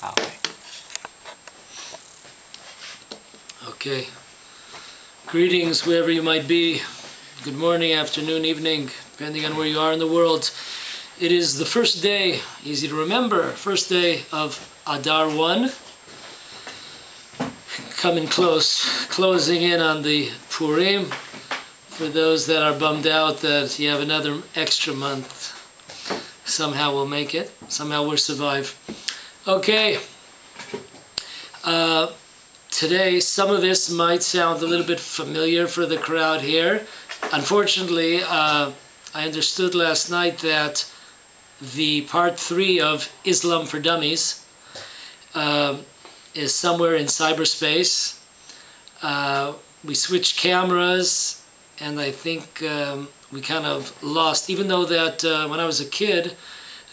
Okay. Okay. Greetings wherever you might be. Good morning, afternoon, evening, depending on where you are in the world. It is the first day, easy to remember, first day of Adar I. Coming close, closing in on the Purim. For those that are bummed out that you have another extra month, somehow we'll make it. Somehow we'll survive. Okay. Today, some of this might sound a little bit familiar for the crowd here. Unfortunately, I understood last night that the part 3 of Islam for Dummies is somewhere in cyberspace. We switched cameras, and I think we kind of lost, even though that when I was a kid,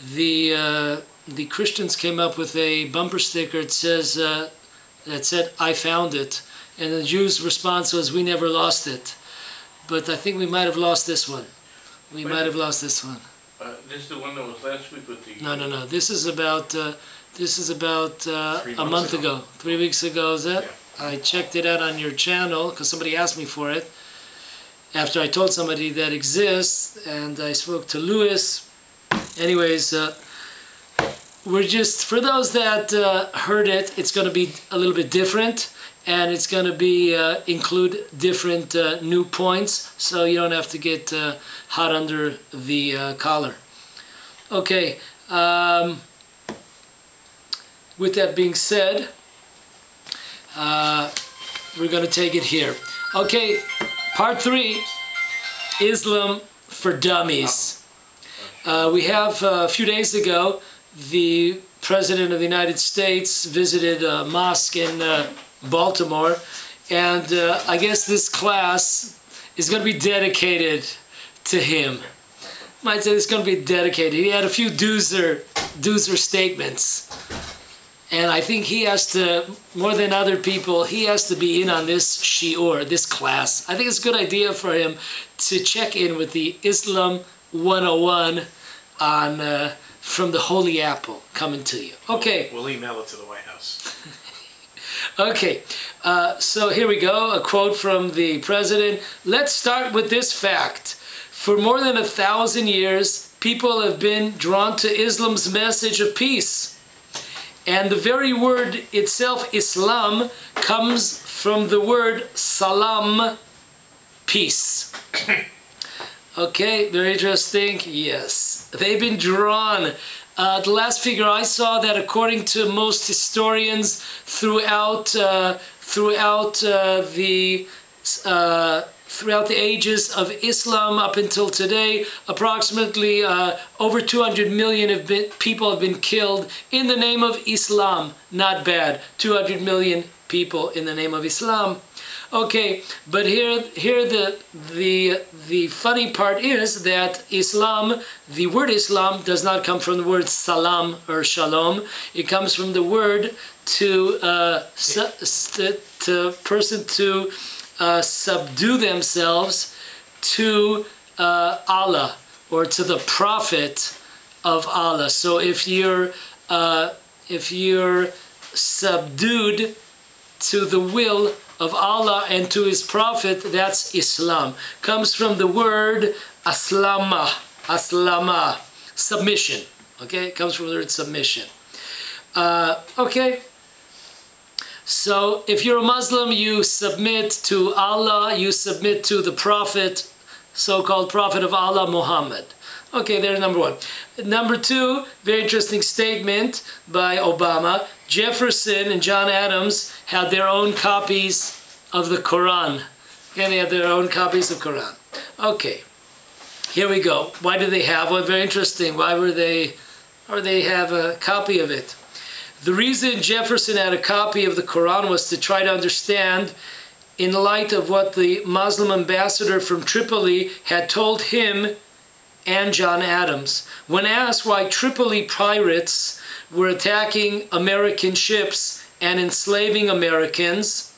the Christians came up with a bumper sticker that said, "I found it," and the Jews' response was, "We never lost it." But I think we might have lost this one. We might have lost this one. This is the one that was last week with the... No. This is about a month ago. 3 weeks ago, is that? Yeah. I checked it out on your channel because somebody asked me for it. After I told somebody that exists, and I spoke to Lewis. Anyways, we're just, for those that heard it, it's going to be a little bit different, and it's going to be include different new points, so you don't have to get hot under the collar. Okay, with that being said, we're going to take it here. Okay, part 3, Islam for Dummies. We have a few days ago, the President of the United States visited a mosque in Baltimore, and I guess this class is going to be dedicated to him. Might say it's going to be dedicated. He had a few doozer statements, and I think he has to, more than other people, he has to be in on this shiur, this class. I think it's a good idea for him to check in with the Islam 101 on from the Holy Apple coming to you. Okay. We'll email it to the White House. Okay, so here we go, a quote from the president. Let's start with this fact. For more than 1,000 years, people have been drawn to Islam's message of peace. And the very word itself, Islam, comes from the word salam, peace. Okay, very interesting. Yes, they've been drawn. The last figure I saw, that according to most historians throughout the ages of Islam up until today, approximately over 200 million people have been killed in the name of Islam. Not bad. 200 million people in the name of Islam. Okay, but here the funny part is that Islam, the word Islam, does not come from the word salam or shalom. It comes from the word subdue themselves to Allah, or to the Prophet of Allah. So if you're subdued to the will of Allah and to His Prophet, that's Islam. Comes from the word aslama, submission. Okay, it comes from the word submission. Okay. So if you're a Muslim, you submit to Allah, you submit to the Prophet, so-called Prophet of Allah, Muhammad. Okay, there's number 1. Number 2, very interesting statement by Obama. Jefferson and John Adams had their own copies of the Quran. Okay, they had their own copies of Quran. Okay, here we go. Why do they have one? Very interesting. Why were they have a copy of it? The reason Jefferson had a copy of the Quran was to try to understand, in light of what the Muslim ambassador from Tripoli had told him and John Adams. When asked why Tripoli pirates were attacking American ships and enslaving Americans,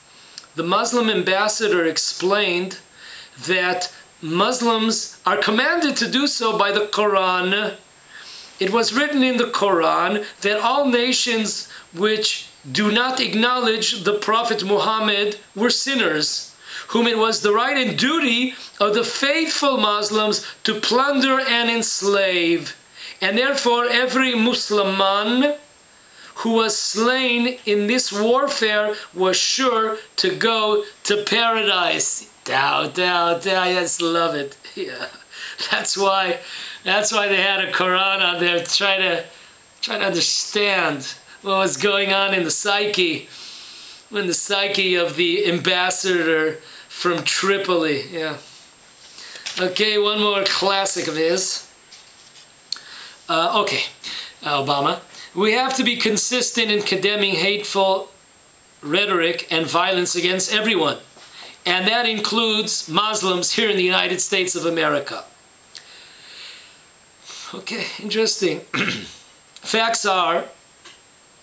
the Muslim ambassador explained that Muslims are commanded to do so by the Quran. It was written in the Quran that all nations which do not acknowledge the Prophet Muhammad were sinners, whom it was the right and duty of the faithful Muslims to plunder and enslave. And therefore every Musliman who was slain in this warfare was sure to go to paradise. I just love it. Yeah, that's why they had a Quran on there, try to understand what was going on in the psyche, of the ambassador from Tripoli. Yeah. Okay, one more classic of his. Obama. We have to be consistent in condemning hateful rhetoric and violence against everyone. And that includes Muslims here in the United States of America. Okay, interesting. Facts are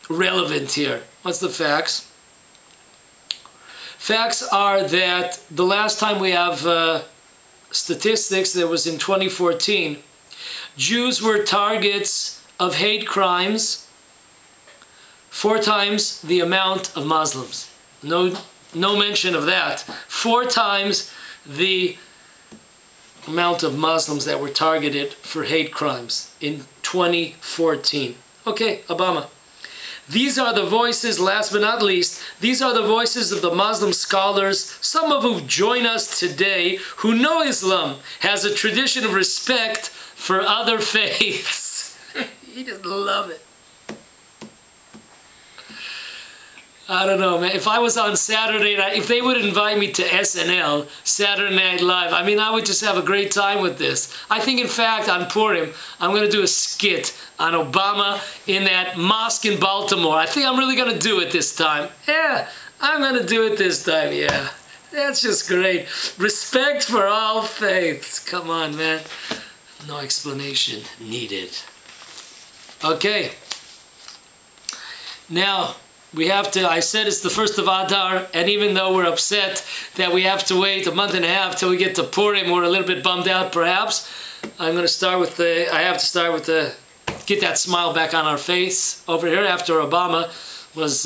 relevant here. What's the facts? Facts are that the last time we have statistics, that was in 2014, Jews were targets of hate crimes 4 times the amount of Muslims. No mention of that. 4 times the amount of Muslims that were targeted for hate crimes in 2014. Okay, Obama. These are the voices, last but not least, these are the voices of the Muslim scholars, some of whom join us today, who know Islam has a tradition of respect for other faiths. You just love it. I don't know, man. If I was on Saturday night, if they would invite me to SNL, Saturday Night Live, I mean, I would just have a great time with this. I think, in fact, on Purim, I'm going to do a skit on Obama in that mosque in Baltimore. I think I'm really going to do it this time. Yeah, I'm going to do it this time, yeah. That's just great. Respect for all faiths. Come on, man. No explanation needed. Okay. Now, we have to, I said it's the 1st of Adar, and even though we're upset that we have to wait a month and a half till we get to Purim, we're a little bit bummed out perhaps. I'm going to start with I have to start with get that smile back on our face over here after Obama was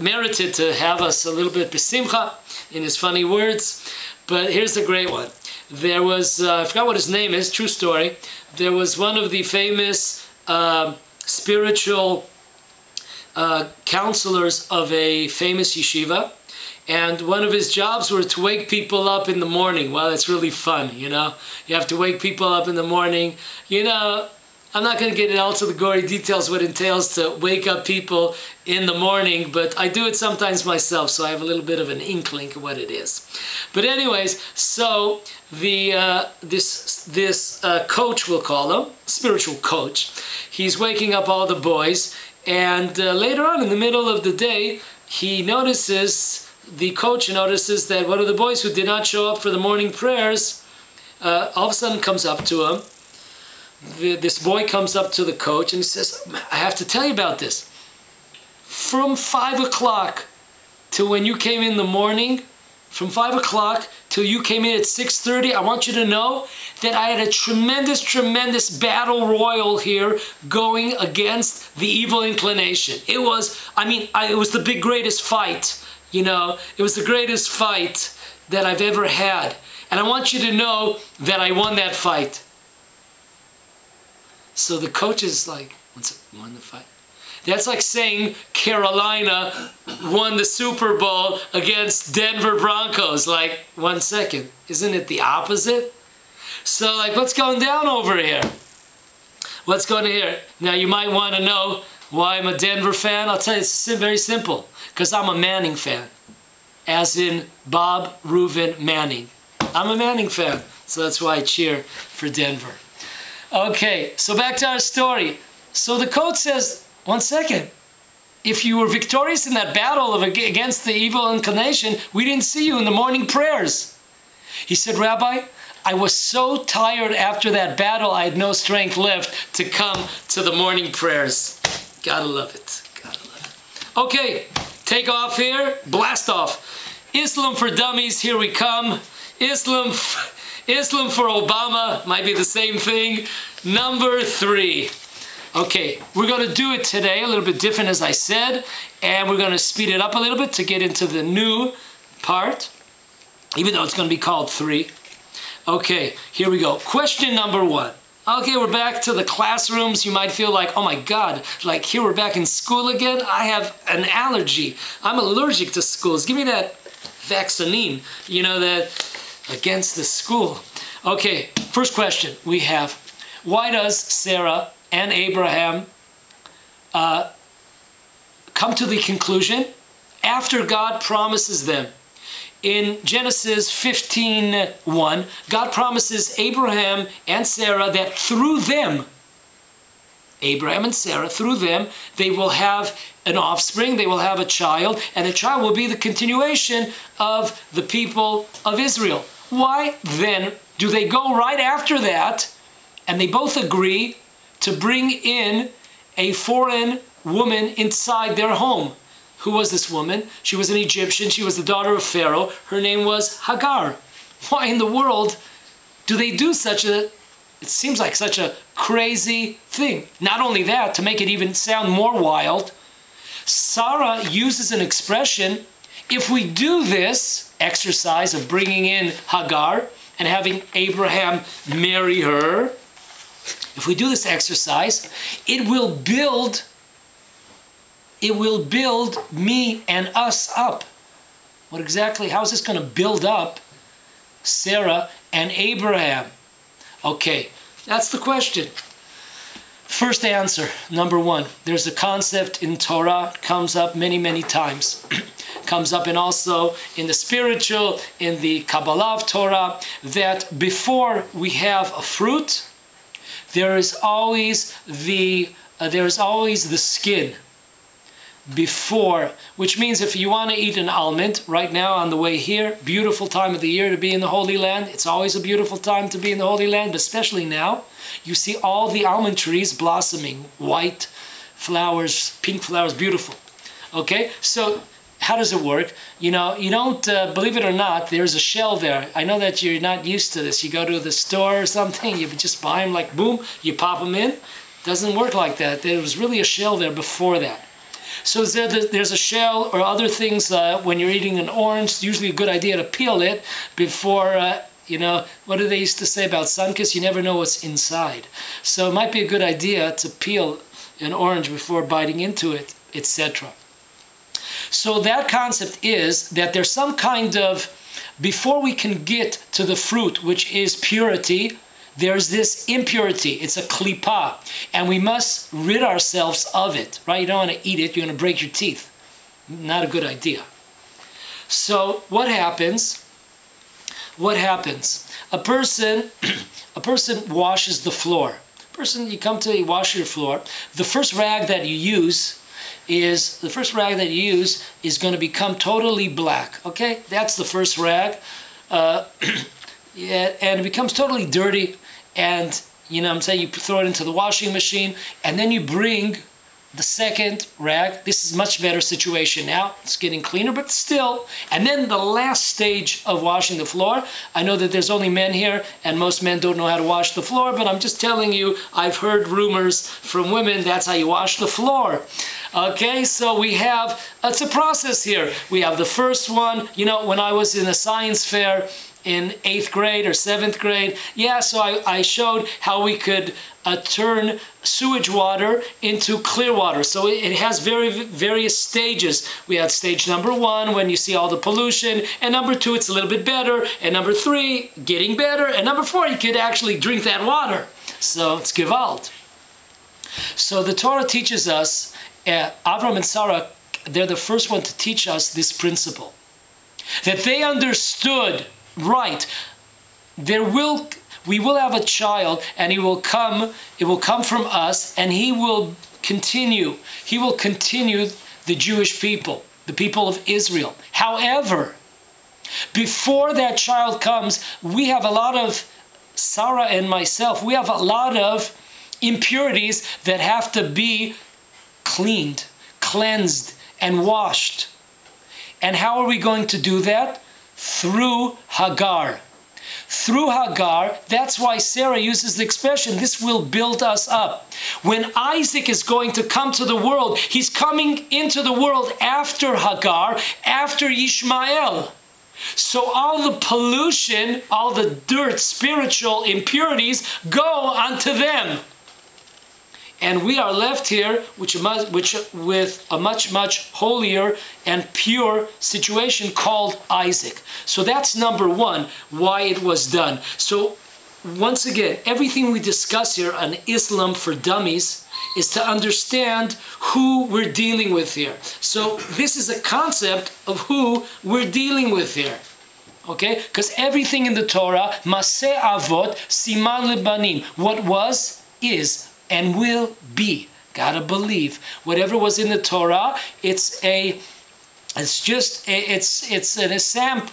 merited to have us a little bit besimcha in his funny words. But here's the great one. There was, I forgot what his name is, true story. There was one of the famous spiritual counselors of a famous yeshiva, and one of his jobs were to wake people up in the morning. Well, it's really fun, you know. You have to wake people up in the morning. You know, I'm not going to get into all to the gory details what it entails to wake up people in the morning, but I do it sometimes myself, so I have a little bit of an inkling of what it is. But anyways, so the this coach, we'll call him, spiritual coach, he's waking up all the boys. And later on in the middle of the day, the coach notices that one of the boys who did not show up for the morning prayers, all of a sudden comes up to him. This boy comes up to the coach and he says, I have to tell you about this. From 5 o'clock till when you came in the morning, from 5 o'clock till you came in at 6:30, I want you to know that I had a tremendous battle royal here going against the evil inclination. It was, it was the greatest fight, you know. It was the greatest fight that I've ever had. And I want you to know that I won that fight. So the coach is like, won the fight? That's like saying Carolina won the Super Bowl against Denver Broncos. Like, 1 second. Isn't it the opposite? So, like, what's going down over here? What's going on here? Now, you might want to know why I'm a Denver fan. I'll tell you, it's very simple. Because I'm a Manning fan. As in Bob Reuven Manning. I'm a Manning fan. So that's why I cheer for Denver. Okay, so back to our story. So the coach says, 1 second. If you were victorious in that battle against the evil inclination, we didn't see you in the morning prayers. He said, Rabbi, I was so tired after that battle, I had no strength left to come to the morning prayers. Gotta love it. Gotta love it. Okay, take off here. Blast off. Islam for dummies, here we come. Islam for Obama, might be the same thing. Number 3. Okay, we're going to do it today a little bit different, as I said, and we're going to speed it up a little bit to get into the new part, even though it's going to be called 3. Okay, here we go. Question number 1. Okay, we're back to the classrooms. You might feel like, oh my God, like here we're back in school again. I have an allergy. I'm allergic to schools. Give me that vaccine, you know, that against the school. Okay, first question we have. Why does Sarah and Abraham come to the conclusion after God promises them? In Genesis 15:1, God promises Abraham and Sarah that through them, Abraham and Sarah, through them, they will have an offspring, they will have a child, and the child will be the continuation of the people of Israel. Why then do they go right after that, and they both agree to bring in a foreign woman inside their home? Who was this woman? She was an Egyptian. She was the daughter of Pharaoh. Her name was Hagar. Why in the world do they do such a, it seems like such a crazy thing? Not only that, to make it even sound more wild, Sarah uses an expression, if we do this exercise of bringing in Hagar and having Abraham marry her, if we do this exercise, it will build me and us up. What exactly? How is this going to build up Sarah and Abraham? Okay, that's the question. First answer, number 1. There's a concept in Torah, comes up many, many times. Comes up and also in the spiritual, in the Kabbalah of Torah, that before we have a fruit, there is always the skin. Before, which means if you want to eat an almond right now on the way here, beautiful time of the year to be in the Holy Land. It's always a beautiful time to be in the Holy Land, but especially now, you see all the almond trees blossoming, white flowers, pink flowers, beautiful. Okay, so how does it work? You know, you don't, believe it or not, there's a shell there. I know that you're not used to this. You go to the store or something, you just buy them like boom, you pop them in. Doesn't work like that. There was really a shell there before that. So there's a shell or other things when you're eating an orange. It's usually a good idea to peel it before, you know, what do they used to say about sunkiss? You never know what's inside. So it might be a good idea to peel an orange before biting into it, etc. So that concept is that there's some kind of, before we can get to the fruit, which is purity, there's this impurity. It's a klipa, and we must rid ourselves of it, right? You don't want to eat it. You're going to break your teeth. Not a good idea. So what happens? What happens? A person washes the floor. You come to, you wash your floor. The first rag that you use is going to become totally black. Okay, that's the first rag. Yeah, and it becomes totally dirty, and you know what I'm saying, you throw it into the washing machine, and then you bring the second rag. This is much better situation now. It's getting cleaner, but still. And then the last stage of washing the floor. I know that there's only men here, and most men don't know how to wash the floor, but I'm just telling you, I've heard rumors from women, that's how you wash the floor. Okay, so we have, it's a process here. We have the first one, you know, when I was in a science fair, in 8th grade or 7th grade. Yeah, so I showed how we could turn sewage water into clear water. So it has various stages. We had stage number 1 when you see all the pollution, and number 2 it's a little bit better, and number 3 getting better, and number 4 you could actually drink that water. So it's gewalt. So the Torah teaches us, Avram and Sarah, they're the first one to teach us this principle. That they understood, right, we will have a child, and it will come from us, and he will continue the Jewish people, the people of Israel. However, before that child comes, we have a lot of, Sarah and myself, we have a lot of impurities that have to be cleaned, cleansed, and washed. And how are we going to do that? Through Hagar. through Hagar. That's why Sarah uses the expression, this will build us up. When Isaac is going to come to the world, he's coming into the world after Hagar, after Ishmael. So all the pollution, all the dirt, spiritual impurities go onto them. And we are left here with a much holier and pure situation called Isaac. So that's number one, why it was done. So once again, everything we discuss here on Islam for Dummies is to understand who we're dealing with here. So this is a concept of who we're dealing with here. Okay? Because everything in the Torah, Maseh Avot, Siman Lebanim, what was, is, and will be. Gotta believe. Whatever was in the Torah, it's an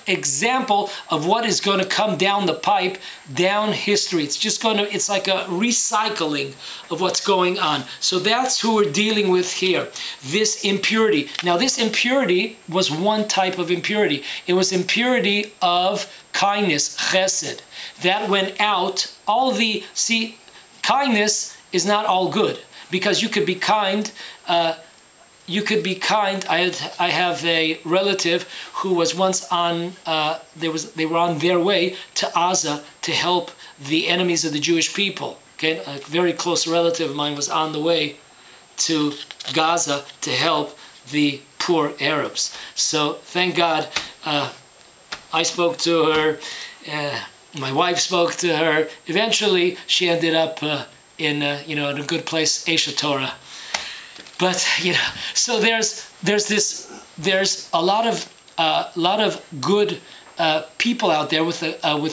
example of what is going to come down the pipe, down history. It's like a recycling of what's going on. So that's who we're dealing with here. This impurity. Now this impurity was one type of impurity. It was impurity of kindness, chesed. That went out. Kindness is not all good, because you could be kind. I have a relative who was once on. They were on their way to Gaza to help the enemies of the Jewish people. Okay, a very close relative of mine was on the way to Gaza to help the poor Arabs. So thank God, I spoke to her. My wife spoke to her. Eventually, she ended up in a good place, Esha Torah. But so there's a lot of good people out there with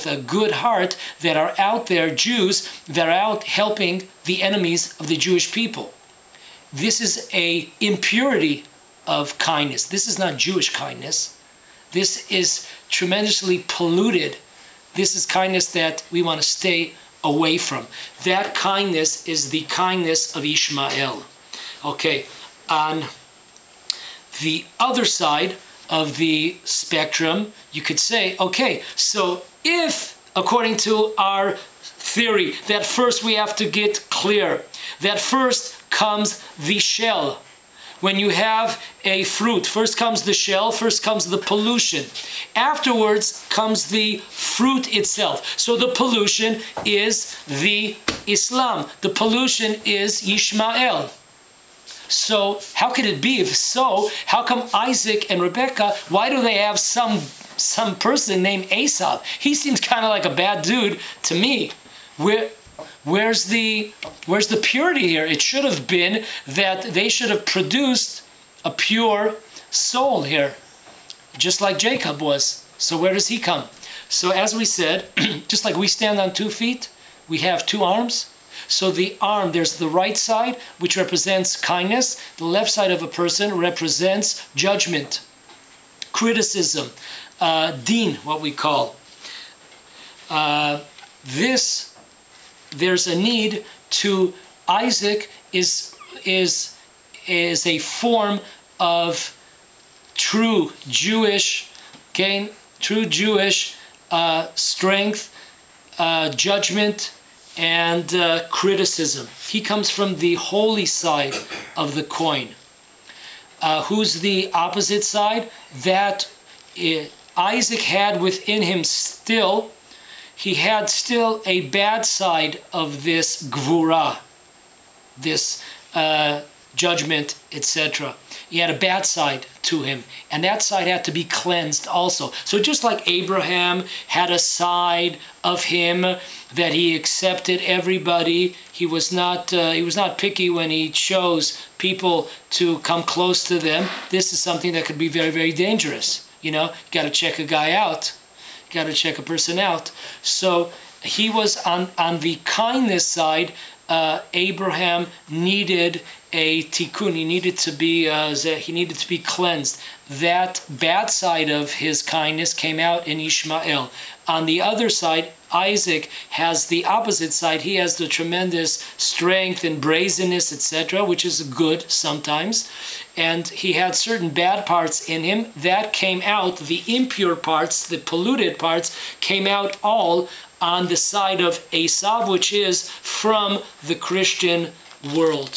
a good heart that are out there, Jews that are out helping the enemies of the Jewish people. This is a impurity of kindness. This is not Jewish kindness. This is tremendously polluted. This is kindness that we want to stay away from. That kindness is the kindness of Ishmael. Okay, on the other side of the spectrum, you could say, okay, so if, according to our theory, that first we have to get clear, that first comes the shell. When you have a fruit, first comes the shell, first comes the pollution. Afterwards comes the fruit itself. So the pollution is the Islam. The pollution is Ishmael. So how could it be? If so, how come Isaac and Rebecca, why do they have some person named Esau? He seems kind of like a bad dude to me. Where's the purity here? It should have been that they should have produced a pure soul here, just like Jacob was. So where does he come? So as we said, just like we stand on 2 feet, we have 2 arms. So the arm, there's the right side, which represents kindness. The left side of a person represents judgment, criticism, deen, what we call. There's a need to, Isaac is a form of true Jewish, strength, judgment, and criticism. He comes from the holy side of the coin. Who's the opposite side? That Isaac had within him still. He had still a bad side of this gvura, this judgment, etc. He had a bad side to him, and that side had to be cleansed also. So just like Abraham had a side of him that he accepted everybody, he was not picky when he chose people to come close to them. This is something that could be very, very dangerous. You got to check a guy out. Got to check a person out. So he was on the kindness side. Abraham needed a tikkun. He needed to be cleansed. That bad side of his kindness came out in Ishmael. On the other side, Isaac has the opposite side. He has the tremendous strength and brazenness, etc., which is good sometimes. And he had certain bad parts in him that came out, the impure parts, the polluted parts, came out all on the side of Esav, which is from the Christian world.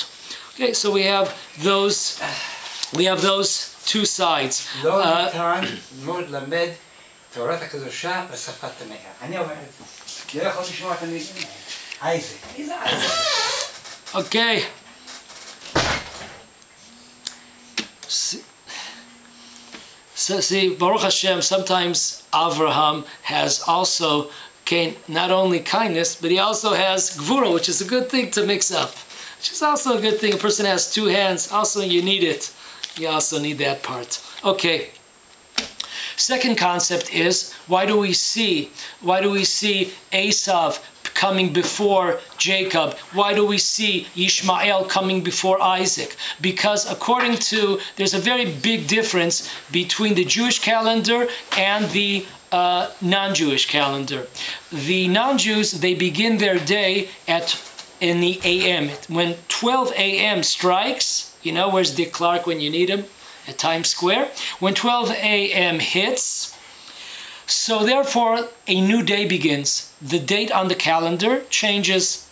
Okay, so we have those two sides. תורת הקדושה בשפת המאה. אני אומר את זה. לא יכול לשמוע את המילים האלה. אייזק. איזה אייזק? Okay. So see, Baruch Hashem, sometimes Avraham has also not only kindness, but he also has gvura, which is a good thing to mix up. Which is also a good thing. A person has two hands, also you need it. You also need that part. Okay. Second concept is, why do we see Esav coming before Jacob? Why do we see Ishmael coming before Isaac? Because there's a very big difference between the Jewish calendar and the non-Jewish calendar. The non-Jews, they begin their day in the AM. When 12 AM strikes, where's Dick Clark when you need him? At Times Square. When 12 AM hits, so therefore a new day begins. The date on the calendar changes.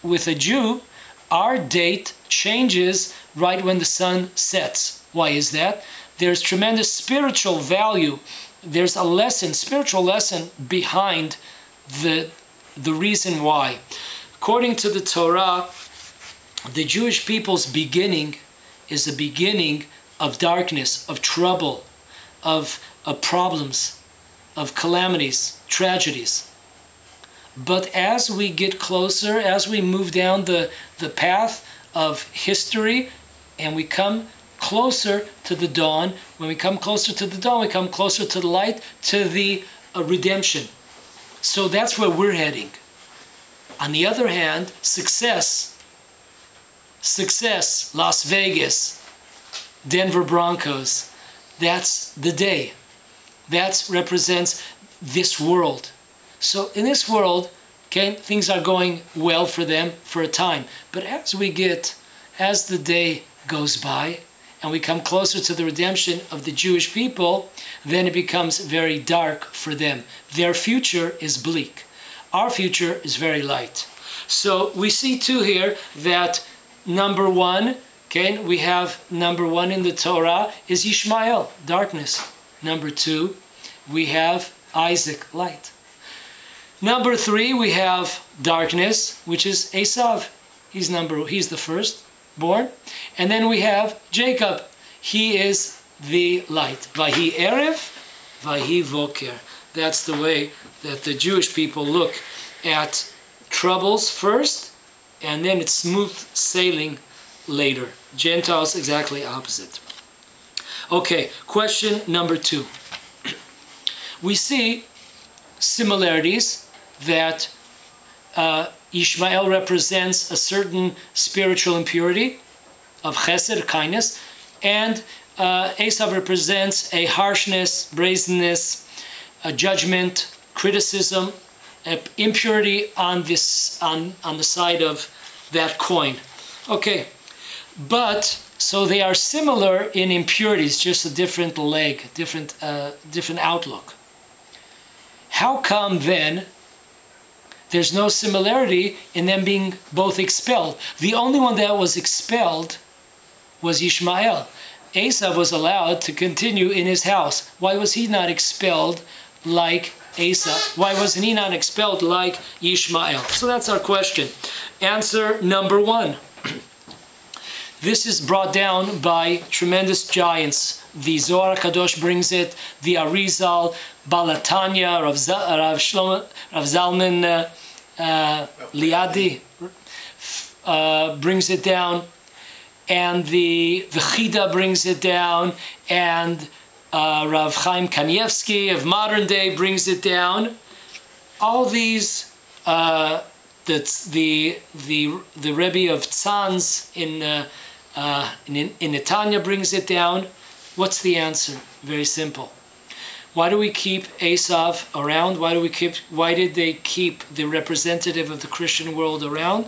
With a Jew, our date changes right when the sun sets. Why is that? There's tremendous spiritual value. There's a spiritual lesson behind the reason why. According to the Torah, the Jewish people's beginning is a beginning of darkness, of trouble, of problems, of calamities, tragedies. But as we get closer, as we move down the path of history, and we come closer to the dawn, when we come closer to the dawn, we come closer to the light, to the redemption. So that's where we're heading. On the other hand, success, Las Vegas, Denver Broncos, that's the day. That represents this world. So in this world, things are going well for them for a time. But as the day goes by, and we come closer to the redemption of the Jewish people, then it becomes very dark for them. Their future is bleak. Our future is very light. So we see too here that number one, we have number one in the Torah is Ishmael, darkness. Number two, we have Isaac, light. Number three, we have darkness, which is Esav. He's the first born. And then we have Jacob. He is the light. Vahi Erev, Vahi Voker. That's the way that the Jewish people look at troubles first, and then it's smooth sailing later. Gentiles, exactly opposite. Okay, question number 2. We see similarities that Ishmael represents a certain spiritual impurity of chesed, kindness, and Esav represents a harshness, brazenness, a judgment, criticism, impurity on the side of that coin. Okay, but so they are similar in impurities, just a different leg, different outlook. How come then there's no similarity in them being both expelled? The only one that was expelled was Ishmael. Esav was allowed to continue in his house. Why was he not expelled like Esav? Why wasn't he not expelled like Ishmael? So that's our question. Answer number 1. This is brought down by tremendous giants. The Zohar Kadosh brings it, the Arizal, Balatanya, Rav Zalman Liadi brings it down, and the Chida brings it down, and Rav Chaim Kanievsky of modern day brings it down. All these, that's the Rebbe of Tzanz in Netanya brings it down. What's the answer? Very simple. Why do we keep Esav around? Why did they keep the representative of the Christian world around?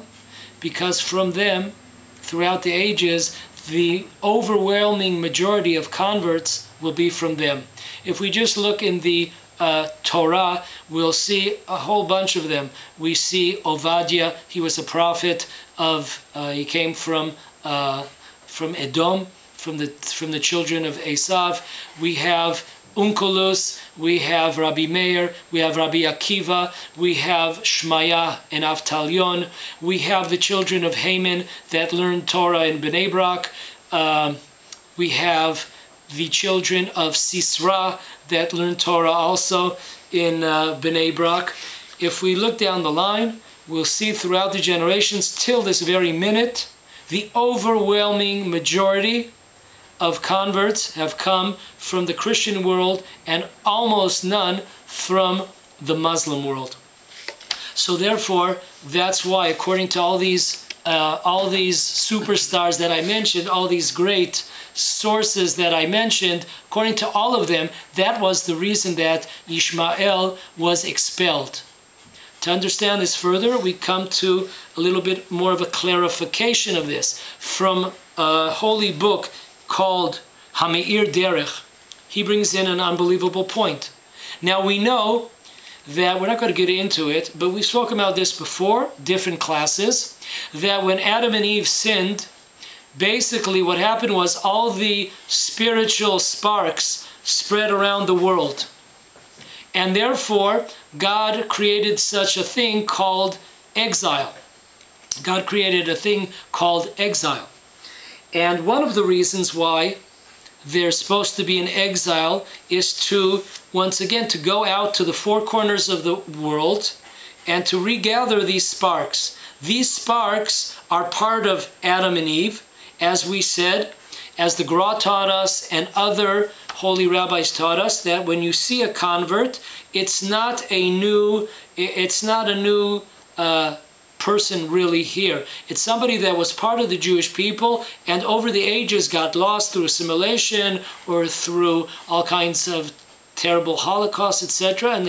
Because from them, throughout the ages, the overwhelming majority of converts will be from them. If we just look in the Torah, we'll see a whole bunch of them. We see Ovadia, he was a prophet he came from Edom, from the children of Esav. We have Onkelos, we have Rabbi Meir, we have Rabbi Akiva, we have Shmaya and Avtalion, we have the children of Haman that learned Torah in Bnei Brak, we have the children of Sisra that learned Torah also in Bnei Brak. If we look down the line, we'll see throughout the generations till this very minute, the overwhelming majority of converts have come from the Christian world and almost none from the Muslim world. So therefore, that's why, according to all these superstars that I mentioned, all these great sources that I mentioned, according to all of them, that was the reason that Ishmael was expelled. To understand this further, we come to a little bit more of a clarification of this from a holy book called Hameir Derech. He brings in an unbelievable point. Now we know that, we're not going to get into it, but we've spoken about this before, different classes, that when Adam and Eve sinned, basically what happened was all the spiritual sparks spread around the world. And therefore, God created such a thing called exile. God created a thing called exile. And one of the reasons why there's supposed to be an exile is to, once again, to go out to the four corners of the world and to regather these sparks. These sparks are part of Adam and Eve, as we said, as the Gra taught us and other holy rabbis taught us, that when you see a convert, it's not a new person really here. It's somebody that was part of the Jewish people and over the ages got lost through assimilation or through all kinds of terrible Holocaust, etc. And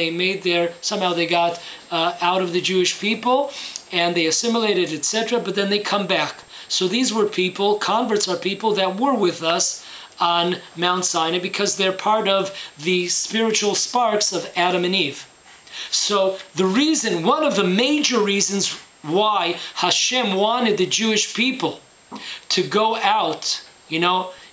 somehow they got out of the Jewish people and they assimilated, etc. But then they come back. So these were people, converts are people that were with us on Mount Sinai because they're part of the spiritual sparks of Adam and Eve. So one of the major reasons why Hashem wanted the Jewish people to go out,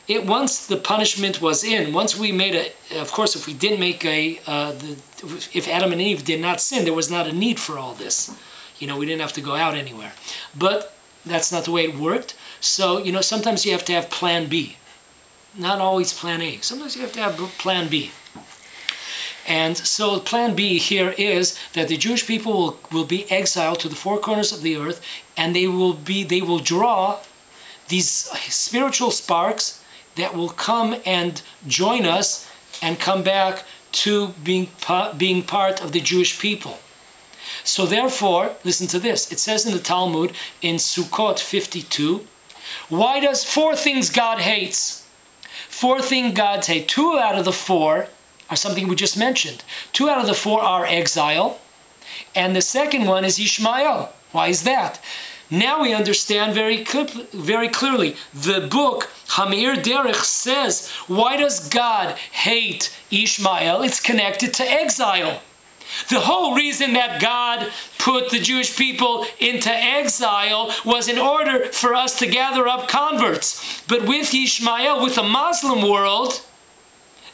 once the punishment was in, once we made of course, if we didn't make if Adam and Eve did not sin, there was not a need for all this. We didn't have to go out anywhere. But that's not the way it worked. So, sometimes you have to have plan B. Not always plan A. Sometimes you have to have plan B. And so plan B here is that the Jewish people will be exiled to the four corners of the earth, and they will draw these spiritual sparks that will come and join us and come back to being part of the Jewish people. So therefore, listen to this. It says in the Talmud in Sukkot 52, why does 4 things God hates? 4 things God hates. 2 out of the 4 are something we just mentioned. 2 out of the 4 are exile. And the second one is Ishmael. Why is that? Now we understand very clearly. The book, Hameir Derech, says, why does God hate Ishmael? It's connected to exile. The whole reason that God put the Jewish people into exile was in order for us to gather up converts. But with Ishmael, with the Muslim world,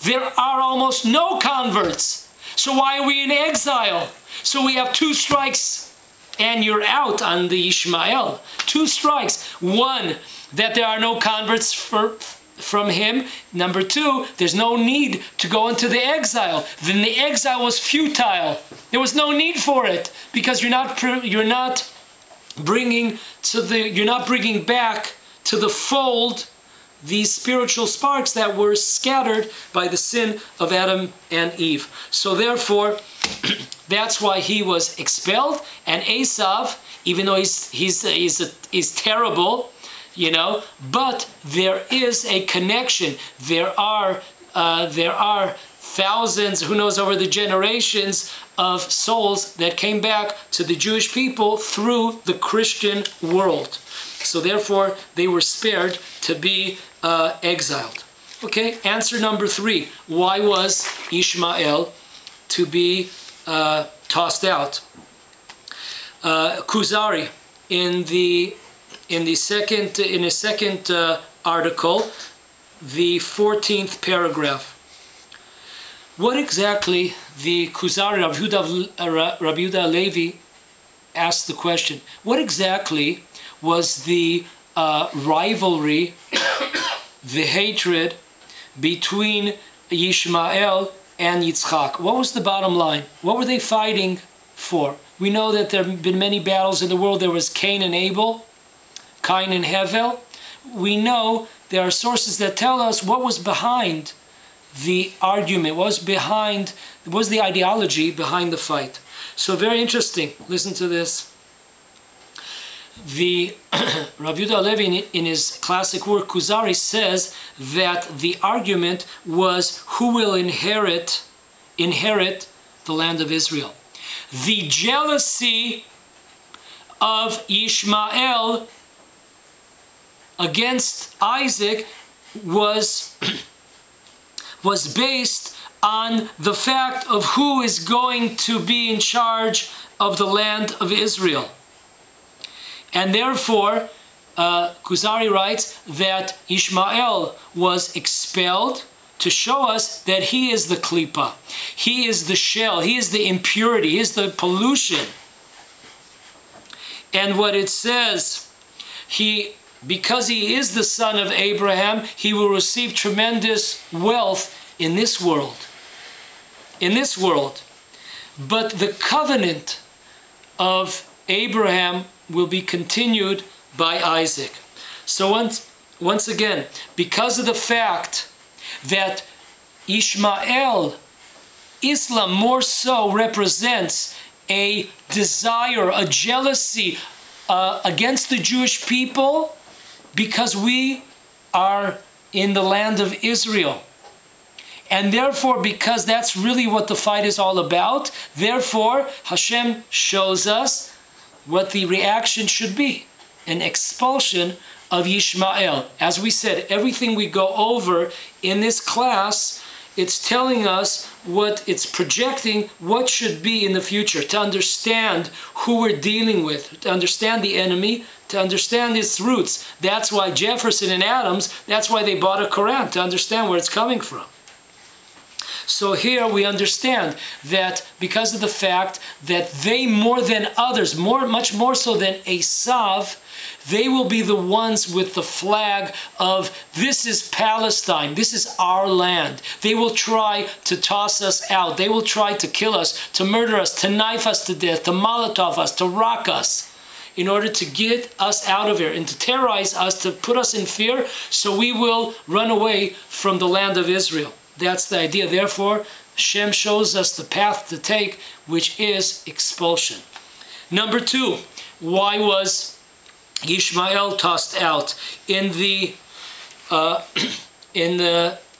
there are almost no converts. So why are we in exile? So we have 2 strikes and you're out on the Ishmael. 2 strikes. 1, that there are no converts from him. Number 2, there's no need to go into the exile. Then the exile was futile. There was no need for it because you're not bringing back to the fold these spiritual sparks that were scattered by the sin of Adam and Eve. So therefore, that's why he was expelled. And Esav, even though he's terrible, but there is a connection. There are thousands, who knows, over the generations of souls that came back to the Jewish people through the Christian world. So therefore, they were spared to be exiled. Okay, answer number 3. Why was Ishmael to be tossed out? Kuzari, in a second article, the 14th paragraph. What exactly the Kuzari, Rav Yehuda Levi asked the question, what exactly was the rivalry, the hatred between Ishmael and Yitzchak? What was the bottom line? What were they fighting for? We know that there have been many battles in the world. There was Cain and Abel, Cain and Hevel. We know there are sources that tell us what was behind the argument, what was the ideology behind the fight. So very interesting. Listen to this. The Rav Yehuda Levi, in his classic work Kuzari, says that the argument was who will inherit the land of Israel. The jealousy of Ishmael against Isaac was based on the fact of who is going to be in charge of the land of Israel. And therefore, Kuzari writes that Ishmael was expelled to show us that he is the klipa, he is the shell, he is the impurity, he is the pollution. And what it says, because he is the son of Abraham, he will receive tremendous wealth in this world. In this world. But the covenant of Abraham will be continued by Isaac. So once again, because of the fact that Ishmael, Islam more so represents a desire, a jealousy against the Jewish people, because we are in the land of Israel. And therefore, because that's really what the fight is all about, therefore, Hashem shows us what the reaction should be. An expulsion of Ishmael. As we said, everything we go over in this class, it's telling us what it's projecting, what should be in the future, to understand who we're dealing with, to understand the enemy, to understand its roots. That's why Jefferson and Adams, that's why they bought a Quran, to understand where it's coming from. So here we understand that because of the fact that they, more than others, much more so than Esav, they will be the ones with the flag of, this is Palestine, this is our land. They will try to toss us out. They will try to kill us, to murder us, to knife us to death, to Molotov us, to rock us, in order to get us out of here and to terrorize us, to put us in fear, so we will run away from the land of Israel. That's the idea. Therefore, Shem shows us the path to take, which is expulsion. Number 2, why was Ishmael tossed out? In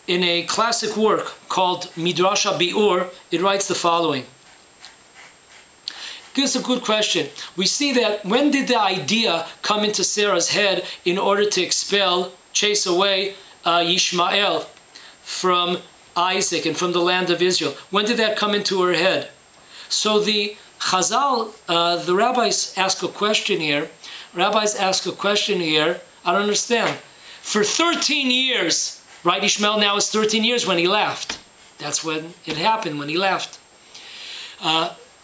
a classic work called Midrash Biur, it writes the following. This is a good question. We see that when did the idea come into Sarah's head in order to chase away Ishmael from Isaac and from the land of Israel? When did that come into her head? So the Chazal, the rabbis ask a question here. I don't understand. For 13 years, right? Ishmael now is 13 years when he left. That's when it happened, when he left.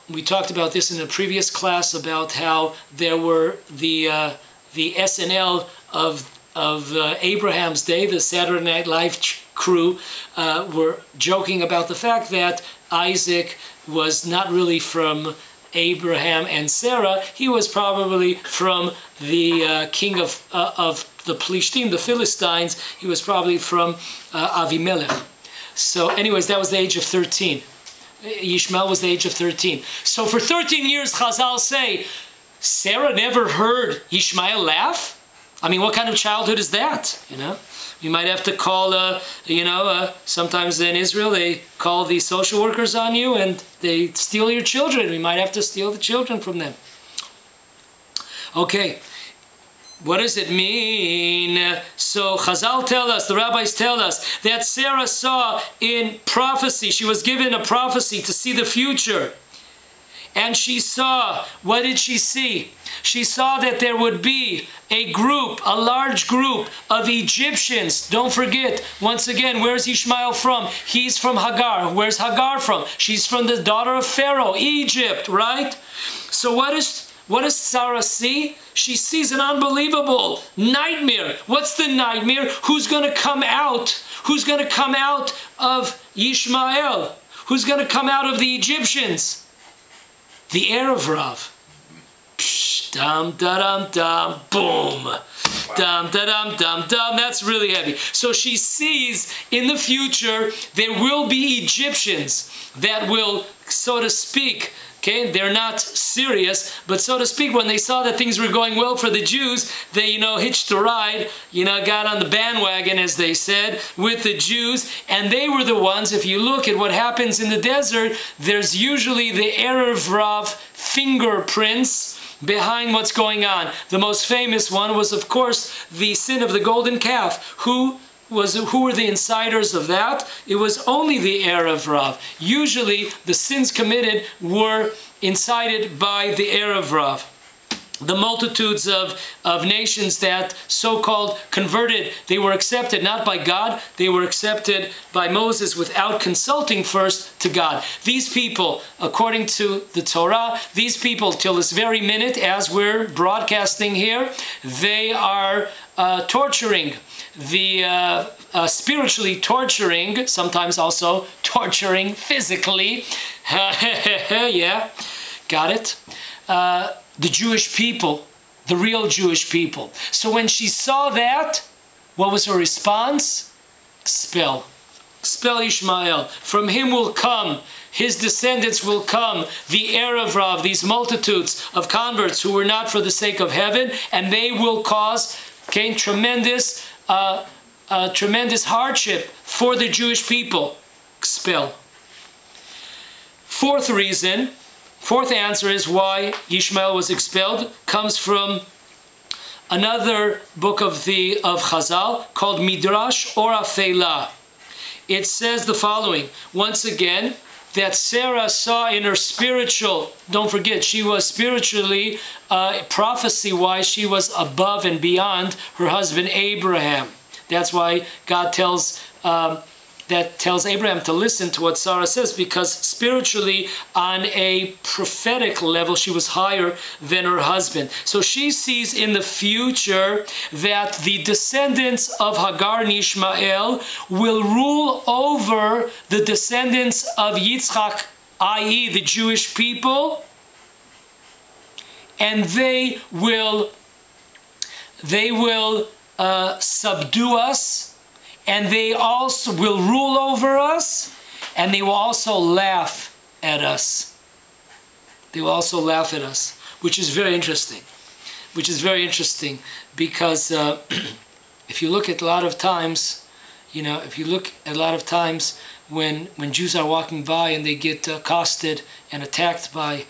We talked about this in a previous class about how there were the SNL of Abraham's Day, the Saturday Night Live crew, were joking about the fact that Isaac was not really from Abraham and Sarah. He was probably from the king of the Plishtim, the Philistines. He was probably from Avimelech. So anyways, that was the age of 13. Ishmael was the age of 13. So for 13 years, Chazal say, Sarah never heard Ishmael laugh? I mean, what kind of childhood is that? You know, You might have to call, sometimes in Israel they call the social workers on you and they steal your children. We might have to steal the children from them. Okay, what does it mean? So Chazal tell us, the rabbis tell us, that Sarah saw in prophecy, she was given a prophecy to see the future. And she saw, what did she see? She saw that there would be a group, a large group of Egyptians. Don't forget, once again, where's Ishmael from? He's from Hagar. Where's Hagar from? She's from the daughter of Pharaoh, Egypt, right? So what does Sarah see? She sees an unbelievable nightmare. What's the nightmare? Who's going to come out? Who's going to come out of Ishmael? Who's going to come out of the Egyptians? The heir of Rav. Psh, dum, da, dum, dum, boom. Wow. Dum, da, dum, dum, dum. That's really heavy. So she sees in the future there will be Egyptians that will, so to speak, okay, they're not serious, but so to speak, when they saw that things were going well for the Jews, they, hitched a ride, got on the bandwagon, as they said, with the Jews, and they were the ones, if you look at what happens in the desert, there's usually the Erev Rav fingerprints behind what's going on. The most famous one was, of course, the sin of the golden calf. Who were the insiders of that? It was only the heir of Rav. Usually the sins committed were incited by the heir of Rav. The multitudes of nations that so-called converted, they were accepted not by God, they were accepted by Moses without consulting first to God. These people, according to the Torah, these people till this very minute as we're broadcasting here, they are torturing spiritually torturing, sometimes also torturing physically. Yeah, got it. The Jewish people, the real Jewish people. So when she saw that, what was her response? Expel. Expel Ishmael. From him will come, his descendants will come, the heir of Rav, these multitudes of converts who were not for the sake of heaven, and they will cause tremendous hardship for the Jewish people. Expel. Fourth answer is why Ishmael was expelled, comes from another book of Chazal called Midrash or Afela. It says the following, once again, that Sarah saw in her spiritual, don't forget, she was spiritually, prophecy-wise, she was above and beyond her husband Abraham. That's why God tells Abraham to listen to what Sarah says, because spiritually, on a prophetic level, she was higher than her husband. So she sees in the future that the descendants of Hagar and Ishmael will rule over the descendants of Yitzchak, i.e. the Jewish people, and they will subdue us, and they also will rule over us, and they will also laugh at us. They will also laugh at us, which is very interesting. Because if you look at a lot of times, when Jews are walking by and they get accosted and attacked by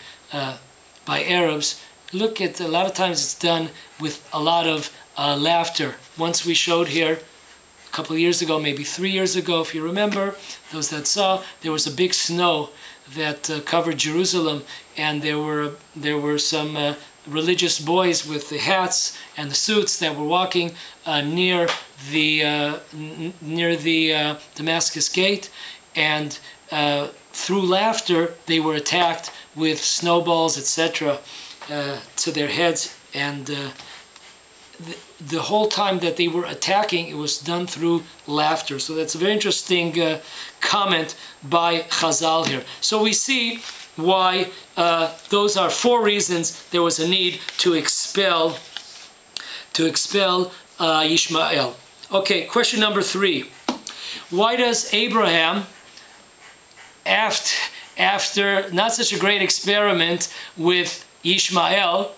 Arabs, look at a lot of times it's done with a lot of laughter. Once we showed here, a couple of years ago, maybe 3 years ago, if you remember, those that saw, there was a big snow that covered Jerusalem, and there were some religious boys with the hats and the suits that were walking near the Damascus Gate, and through laughter they were attacked with snowballs, etc., to their heads, and the whole time that they were attacking, it was done through laughter. So that's a very interesting comment by Chazal here. So we see why those are 4 reasons there was a need to expel Ishmael. Okay, question number 3. Why does Abraham, after not such a great experiment with Ishmael,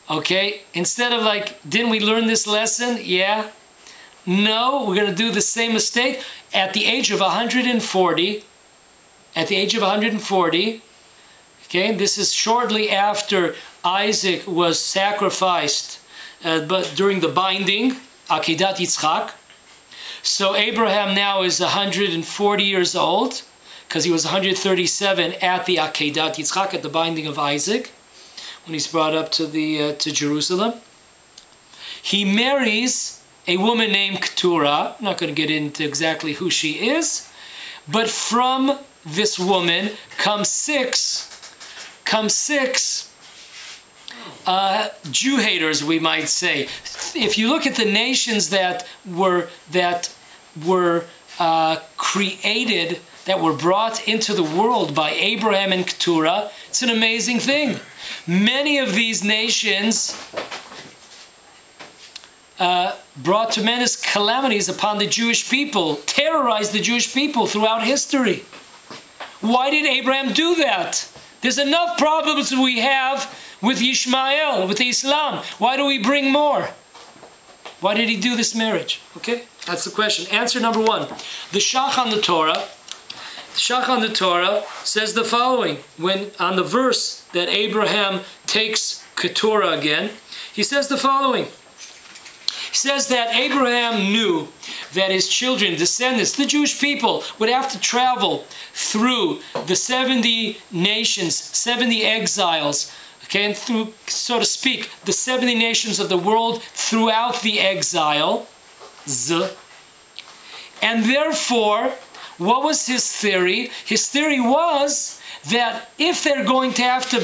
okay, instead of didn't we learn this lesson? Yeah. No, we're going to do the same mistake. At the age of 140, okay, this is shortly after Isaac was sacrificed, but during the binding, Akedat Yitzchak. So Abraham now is 140 years old, because he was 137 at the Akedat Yitzchak, at the binding of Isaac, when he's brought up to Jerusalem. He marries a woman named Keturah. I'm not going to get into exactly who she is, but from this woman come six Jew haters, we might say. If you look at the nations that were created, that were brought into the world by Abraham and Keturah, it's an amazing thing. Many of these nations brought tremendous calamities upon the Jewish people, terrorized the Jewish people throughout history. Why did Abraham do that? There's enough problems we have with Ishmael, with Islam. Why do we bring more? Why did he do this marriage? Okay, that's the question. Answer number one. The Shach on the Torah says the following. When on the verse that Abraham takes Keturah again, he says the following. He says that Abraham knew that his children, descendants, the Jewish people, would have to travel through the 70 nations, 70 exiles, okay, and through, so to speak, the 70 nations of the world throughout the exile. And therefore, what was his theory? His theory was that if they're going to have to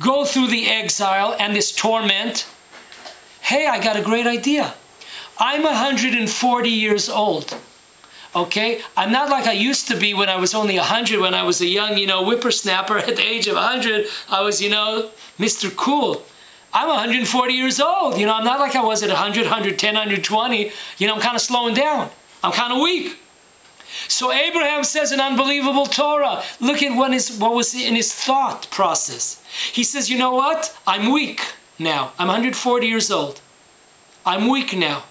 go through the exile and this torment, hey, I got a great idea. I'm 140 years old, okay? I'm not like I used to be when I was only 100, when I was a young, whippersnapper. At the age of 100, I was, Mr. Cool. I'm 140 years old. I'm not like I was at 100, 110, 120. I'm kind of slowing down. I'm kind of weak. So Abraham says an unbelievable Torah. Look at what was in his thought process. He says, you know what? I'm weak now. I'm 140 years old. I'm weak now.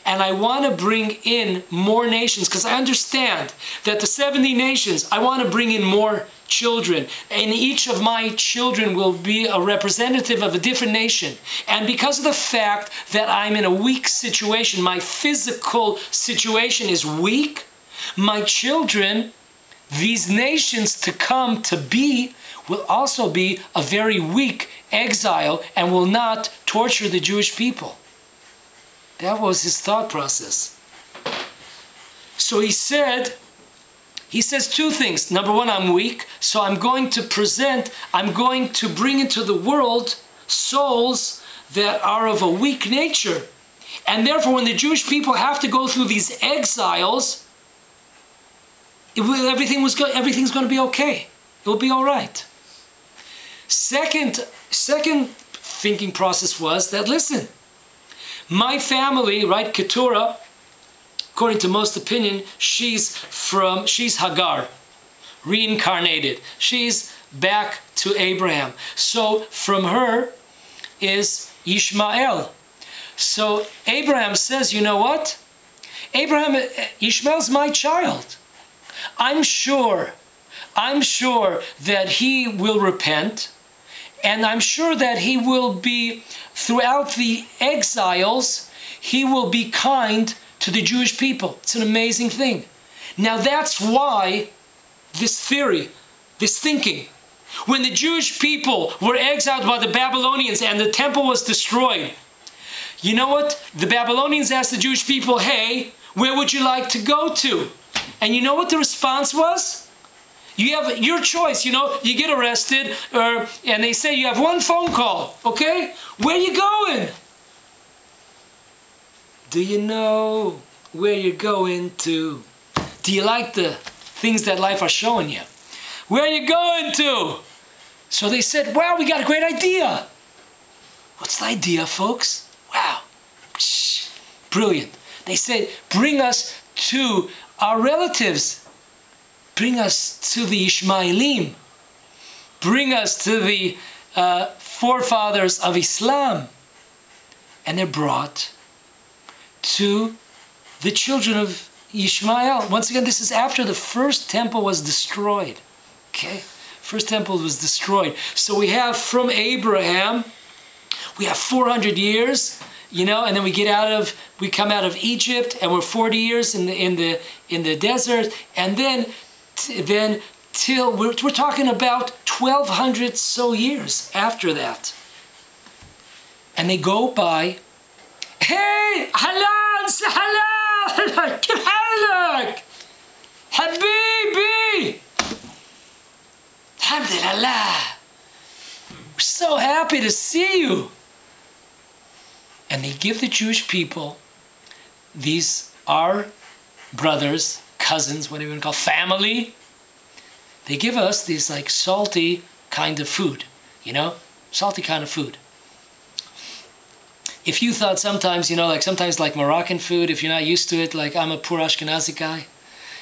And I want to bring in more nations, because I understand that the 70 nations, I want to bring in more children. And each of my children will be a representative of a different nation. And because of the fact that I'm in a weak situation, my physical situation is weak, my children, these nations to come to be, will also be a very weak exile and will not torture the Jewish people. That was his thought process. So he says two things. Number one, I'm weak, so I'm going to bring into the world souls that are of a weak nature. And therefore, when the Jewish people have to go through these exiles, everything's going to be okay. It will be all right. Second thinking process was that, listen, my family, right, Keturah, according to most opinion, she's Hagar, reincarnated. She's back to Abraham. So from her is Ishmael. So Abraham says, you know what? Ishmael's my child. I'm sure that he will repent, and I'm sure that he will be, throughout the exiles, he will be kind to the Jewish people. It's an amazing thing. Now that's why this theory, this thinking, when the Jewish people were exiled by the Babylonians and the temple was destroyed, you know what? The Babylonians asked the Jewish people, hey, where would you like to go to? And you know what the response was? You have your choice, you get arrested, and they say you have one phone call, okay? Where are you going? Do you know where you're going to? Do you like the things that life are showing you? Where are you going to? So they said, wow, we got a great idea. What's the idea, folks? Wow. Brilliant. They said, bring us to our relatives. Bring us to the Ishmaelim. Bring us to the forefathers of Islam. And they're brought to the children of Ishmael. Once again, this is after the first temple was destroyed. Okay? First temple was destroyed. So we have from Abraham, we have 400 years, you know, and then we come out of Egypt, and we're 40 years in the desert, and then till we're talking about 1,200 so years after that. And they go by, hey, halan, sahalan, kif halak, habibi, alhamdulillah, we're so happy to see you. And they give the Jewish people, these are brothers, cousins, whatever you want to call, family. They give us these like salty kind of food, you know, salty kind of food. If you thought sometimes, you know, like sometimes like Moroccan food, if you're not used to it, like I'm a poor Ashkenazi guy,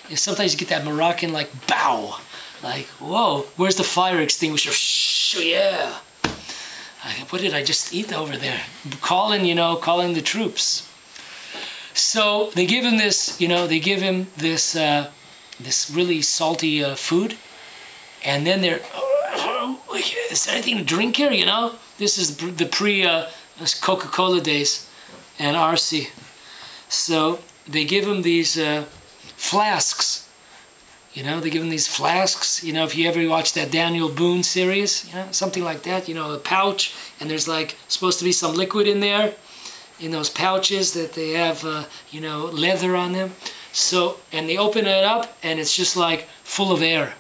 if sometimes you get that Moroccan like bow, like, whoa, where's the fire extinguisher? Shh, yeah. What did I just eat over there? Calling the troops. So they give him this, you know, this really salty food. And then they're, is there anything to drink here, you know? This is the pre-Coca-Cola days and RC. So they give him these flasks. You know, they give him these flasks. You know, if you ever watch that Daniel Boone series, you know, something like that, you know, a pouch, and there's like supposed to be some liquid in there, in those pouches that they have, you know, leather on them. So, and they open it up, and it's just like full of air.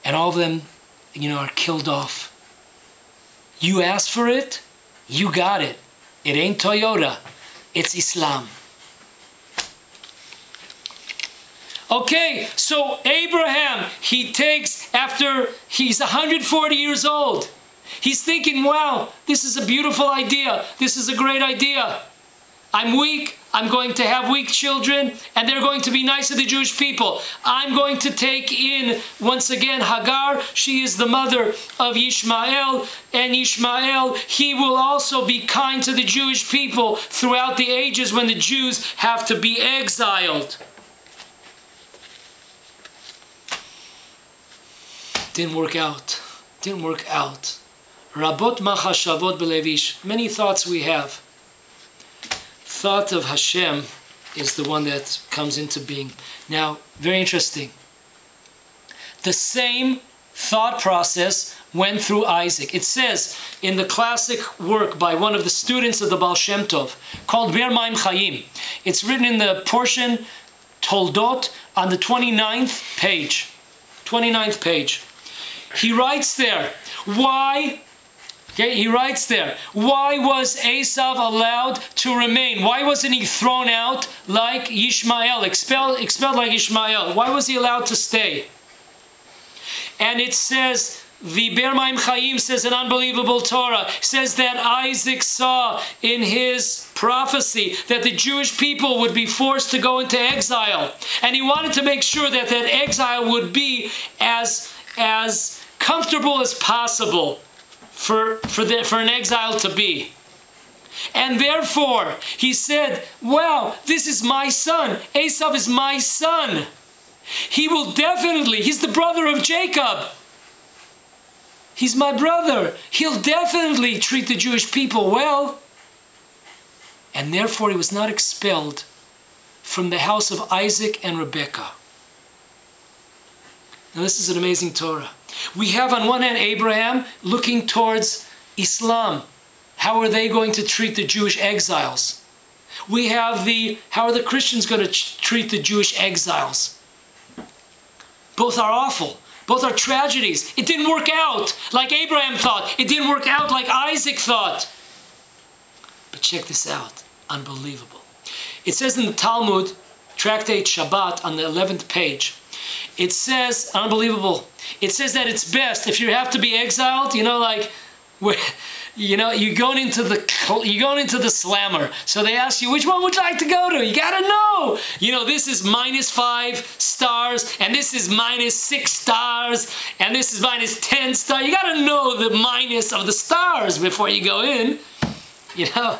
And all of them, you know, are killed off. You asked for it, you got it. It ain't Toyota, it's Islam. Okay, so Abraham, he takes, after he's 140 years old, he's thinking, wow, this is a beautiful idea. This is a great idea. I'm weak. I'm going to have weak children, and they're going to be nice to the Jewish people. I'm going to take in, once again, Hagar. She is the mother of Ishmael, and Ishmael, he will also be kind to the Jewish people throughout the ages when the Jews have to be exiled. Didn't work out. Didn't work out. Rabot machashavot belevish. Many thoughts we have. Thought of Hashem is the one that comes into being. Now, very interesting. The same thought process went through Isaac. It says in the classic work by one of the students of the Baal Shem Tov called Be'er Maim Chayim. It's written in the portion Toldot on the 29th page. 29th page. He writes there, why... Okay, he writes there, why was Esav allowed to remain? Why wasn't he thrown out like Ishmael, expelled like Ishmael? Why was he allowed to stay? And it says, the Be'er Maim Chayim says an unbelievable Torah, says that Isaac saw in his prophecy that the Jewish people would be forced to go into exile. And he wanted to make sure that that exile would be as comfortable as possible for an exile to be. And therefore, he said, wow, this is my son. Esav is my son. He will definitely, he's the brother of Jacob. He's my brother. He'll definitely treat the Jewish people well. And therefore, he was not expelled from the house of Isaac and Rebekah. Now, this is an amazing Torah. We have on one hand Abraham looking towards Islam. How are they going to treat the Jewish exiles? We have how are the Christians going to treat the Jewish exiles? Both are awful. Both are tragedies. It didn't work out like Abraham thought. It didn't work out like Isaac thought. But check this out. Unbelievable. It says in the Talmud, Tractate Shabbat, on the 11th page, it says, unbelievable, it says that it's best if you have to be exiled, you know, like, where, you know, you're going into the slammer. So they ask you, which one would you like to go to? You gotta know. You know, this is -5 stars, and this is -6 stars, and this is -10 stars. You gotta know the minus of the stars before you go in. You know,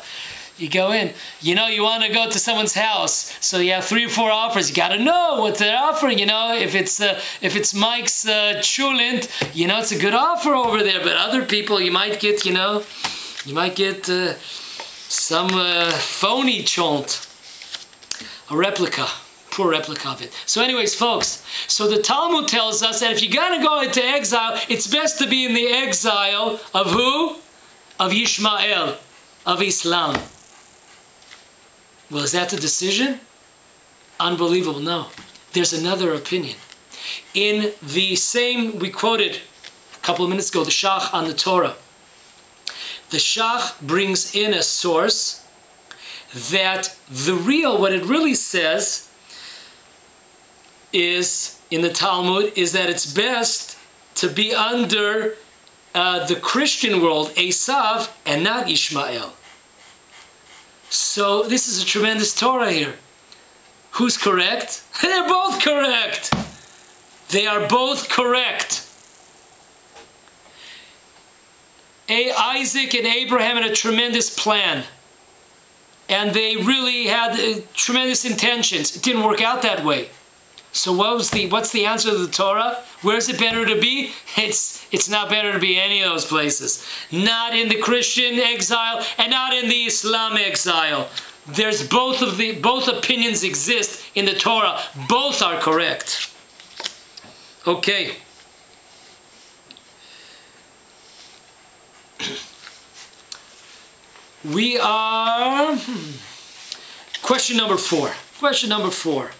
You go in. You know, you want to go to someone's house, so you have 3 or 4 offers. You got to know what they're offering. You know, if it's Mike's chulent, you know, it's a good offer over there. But other people, you might get, you know, some phony chont, a replica. Poor replica of it. So anyways, folks, so the Talmud tells us that if you're going to go into exile, it's best to be in the exile of who? Of Ishmael, of Islam. Well, is that the decision? Unbelievable. No. There's another opinion. In the same, we quoted a couple of minutes ago, the Shach on the Torah. The Shach brings in a source that what it really says is, in the Talmud, is that it's best to be under the Christian world, Esav, and not Ishmael. So this is a tremendous Torah here. Who's correct? They're both correct. They are both correct. Isaac and Abraham had a tremendous plan. And they really had tremendous intentions. It didn't work out that way. So what's the answer to the Torah? Where's it better to be? It's not better to be any of those places. Not in the Christian exile and not in the Islam exile. There's both opinions exist in the Torah. Both are correct. Okay. We are question number 4. Question number 4.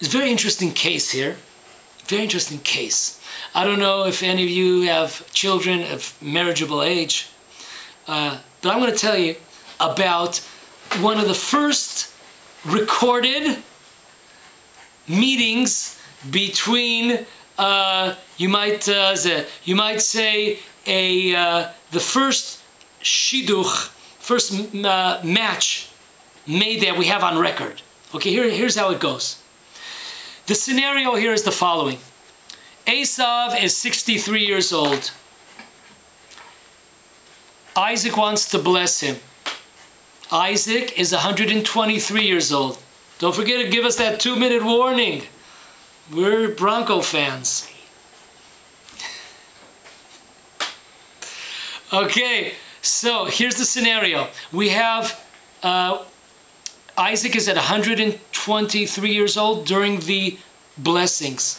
It's a very interesting case here. Very interesting case. I don't know if any of you have children of marriageable age, but I'm going to tell you about one of the first recorded meetings between, you might say, the first shidduch, first match made that we have on record. Okay, here's how it goes. The scenario here is the following. Esav is 63 years old. Isaac wants to bless him. Isaac is 123 years old. Don't forget to give us that 2-minute warning. We're Bronco fans. Okay, so here's the scenario. We have Isaac is at 123 years old during the blessings.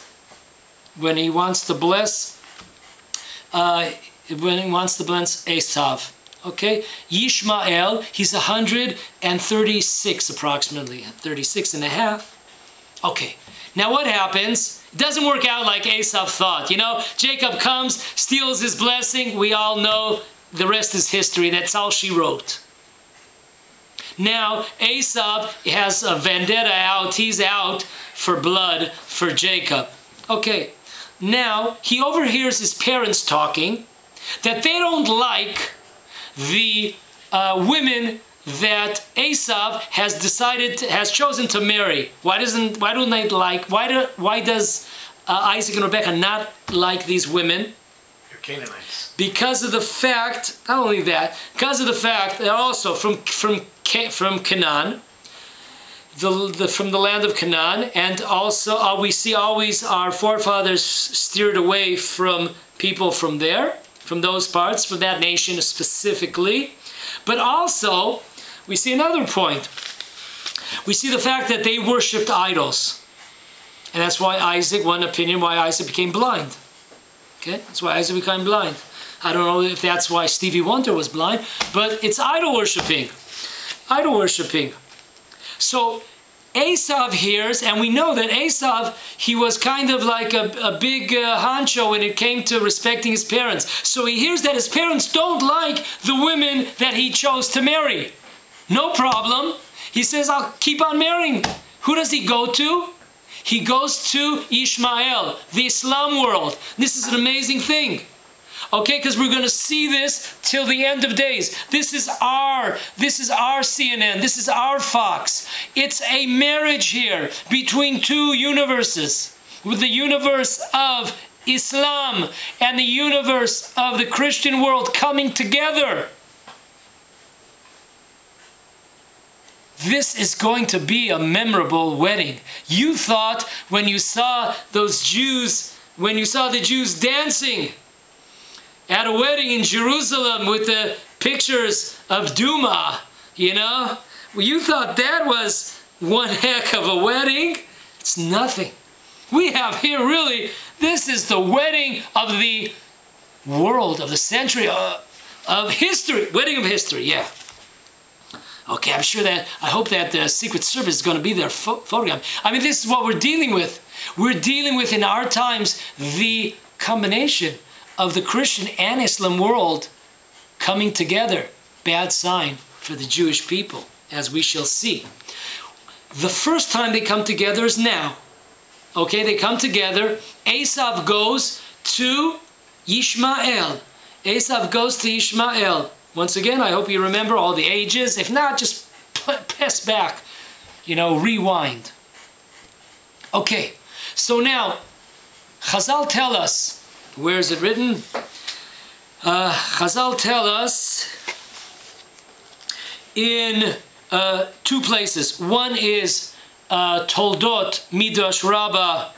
When he wants to bless, Esav. Okay? Ishmael, he's 136 approximately, 36 and a half. Okay. Now what happens? It doesn't work out like Esav thought. You know, Jacob comes, steals his blessing. We all know the rest is history. That's all she wrote. Now, Esav has a vendetta out. He's out for blood for Jacob. Okay. Now, he overhears his parents talking that they don't like the women that Esav has chosen to marry. Why does Isaac and Rebekah not like these women? They're Canaanites. Because of the fact, not only that, because of the fact that also from Canaan, from the land of Canaan, and also we see always our forefathers steered away from people from there, from those parts, from that nation specifically. But also, we see another point. We see the fact that they worshipped idols. And that's why one opinion, why Isaac became blind. Okay? That's why Isaac became blind. I don't know if that's why Stevie Wonder was blind, but it's idol worshipping. Idol worshipping. So Esav hears, and we know that Esav, he was kind of like a big honcho when it came to respecting his parents. So he hears that his parents don't like the women that he chose to marry. No problem. He says, I'll keep on marrying. Who does he go to? He goes to Ishmael, the Islam world. This is an amazing thing. Okay, because we're going to see this till the end of days. This is our CNN. This is our Fox. It's a marriage here between two universes. With the universe of Islam and the universe of the Christian world coming together. This is going to be a memorable wedding. You thought when you saw those Jews, when you saw the Jews dancing at a wedding in Jerusalem with the pictures of Duma, you know, you thought that was one heck of a wedding. It's nothing. We have here really, this is the wedding of the world, of the century, of history. Wedding of history, yeah. Okay, I'm sure that, I hope that the Secret Service is going to be there photogram. I mean, this is what we're dealing with. We're dealing with, in our times, the combination of the Christian and Islam world coming together. Bad sign for the Jewish people, as we shall see. The first time they come together is now. Okay, they come together. Esav goes to Ishmael. Esav goes to Ishmael. Once again, I hope you remember all the ages. If not, just pass back. You know, rewind. Okay, so now, Chazal tell us, where is it written? Chazal tell us in two places. One is Toldot Midrash Rabbah,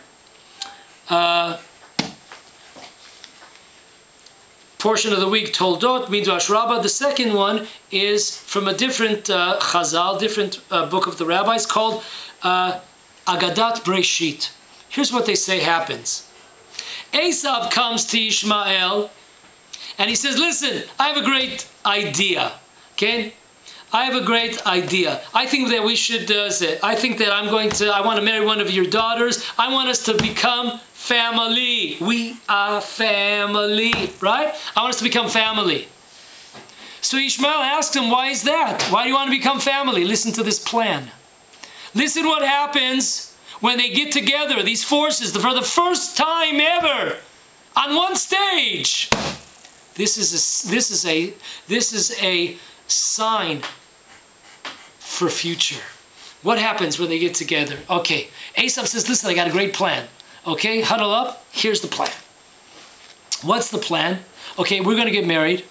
portion of the week, Toldot Midrash Rabbah. The second one is from a different Chazal, different book of the rabbis called Agadat Breshit. Here's what they say happens. Esav comes to Ishmael and he says, listen, I have a great idea. Okay? I have a great idea. I think that we should I think that I want to marry one of your daughters. I want us to become family. We are family, right? I want us to become family. So Ishmael asks him, why is that? Why do you want to become family? Listen to this plan. Listen what happens when they get together, these forces, for the first time ever, on one stage. This is a sign for future. What happens when they get together? Okay, Esav says, listen, I got a great plan. Okay, huddle up. Here's the plan. What's the plan? Okay, we're going to get married,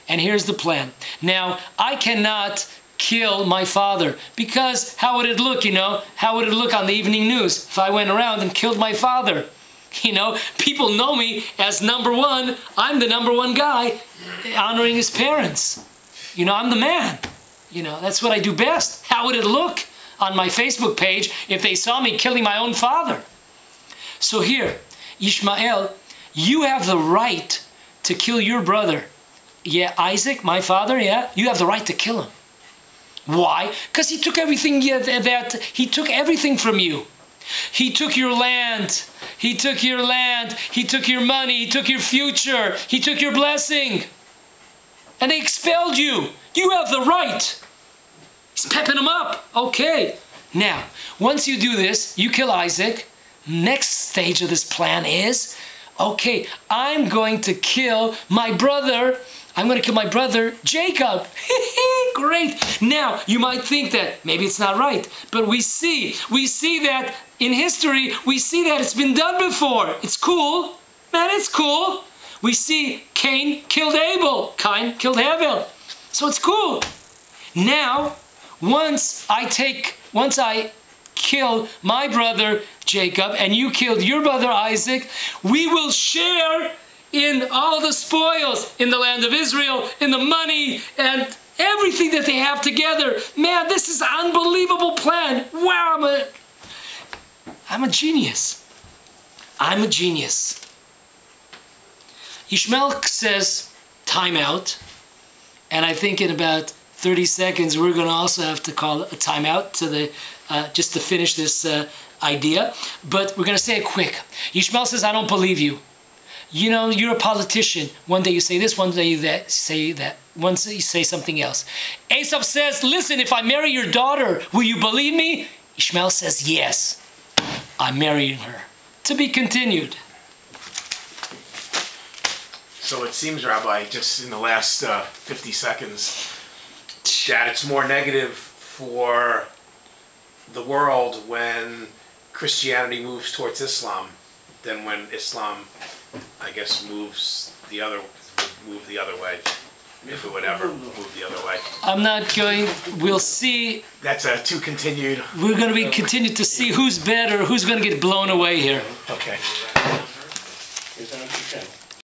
and here's the plan. Now, I cannot kill my father, because how would it look, you know? How would it look on the evening news if I went around and killed my father? You know, people know me as number one. I'm the number one guy honoring his parents. You know, I'm the man. You know, that's what I do best. How would it look on my Facebook page if they saw me killing my own father? So here, Ishmael, you have the right to kill your brother. Yeah, Isaac, my father, yeah, you have the right to kill him. Why? Because he took everything he took everything from you. He took your land. He took your land. He took your money. He took your future. He took your blessing. And they expelled you. You have the right. He's pepping him up. Okay. Now, once you do this, you kill Isaac. Next stage of this plan is, okay, I'm going to kill my brother. I'm going to kill my brother, Jacob. Great. Now, you might think that maybe it's not right, but we see that in history, we see that it's been done before. It's cool. Man, it's cool. We see Cain killed Abel. Cain killed Abel. So it's cool. Now, once I kill my brother Jacob and you killed your brother Isaac, we will share in all the spoils in the land of Israel, in the money and everything that they have together. Man, this is an unbelievable plan. Wow, I'm a genius. I'm a genius. Ishmael says, time out. And I think in about 30 seconds, we're going to also have to call a timeout to the just to finish this idea. But we're going to say it quick. Ishmael says, I don't believe you. You know, you're a politician. One day you say this, one day you say that. Once you say something else. Esav says, listen, if I marry your daughter, will you believe me? Ishmael says, yes, I'm marrying her. To be continued. So it seems, Rabbi, just in the last 50 seconds, that it's more negative for the world when Christianity moves towards Islam than when Islam I guess move the other way. If it would ever move the other way. I'm not going, we'll see. That's two continued. We're going to be continued to see who's better, who's going to get blown away here. Okay. Is that what you said?